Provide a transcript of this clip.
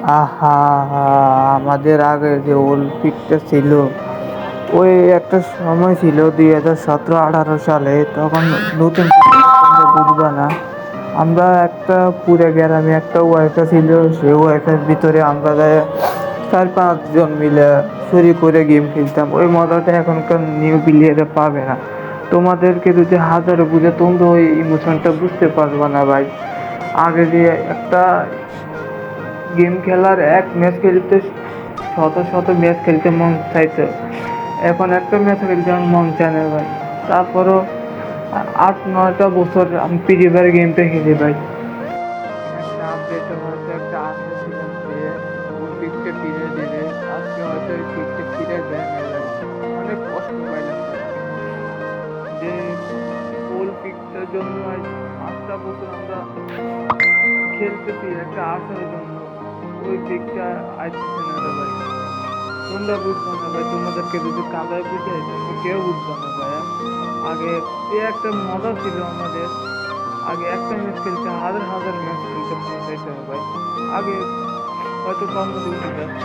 আহা! আমাদের আগে যে অলিম্পিকটা ছিল, ওই একটা সময় ছিল ২০১৭-১৮ সালে। তখন নতুন তোমরা বুঝবা না। আমরা একটা পুরা গ্রামে একটা ওয়াইফাই ছিল। সেই ওয়াইফাইয়ের ভিতরে আমরা যাইয়া ৪-৫ জন মিলে চুরি করে গেম খেলতাম। ওই মজাটা এখনকার নিউ প্লেয়াররা পাবে না। তোমাদেরকে যদি হাজারো বুঝাই তোমরা ওই ইমোশনটা বুঝতে পারবা না ভাই। আগে যে একটা গেম খেলার এক ম্যাচ খেলতে শত শত ম্যাচ খেলতে মন চাইতো, এখন একটা ম্যাচ খেলতে আমার মন চায় না ভাই। তারপরও ৮-৯টা বছর আমি ফ্রি ফায়ার গেমটা খেলি ভাই। একটা আপডেটে হয়তো একটা আশা ছিলাম যে ওই পিকটা ফিরে দেবে, আজকে হয়তো ওই পিকটা ফিরে দেয় না ভাই। অনেক কষ্ট পাইলাম ভাই, যে ওল পিকটার জন্য আজ ৫টা বছর আমরা খেলতেছি একটা আশার জন্য। ওই পিকটা আইতেছে না রে ভাই। তোমরা বুঝবা না ভাই, তোমাদেরকে যদি কাদায় বুঝাই তোমরা কেউ বুঝবা না ভাইয়া। আগে এ একটা মজা ছিল আমাদের। আগে একটা ম্যাচ খেলতে হাজার হাজার ম্যাচ খেলতে মন চাইতো ভাই। আগে হয়তো কর্মজীবনে ব্যস্ত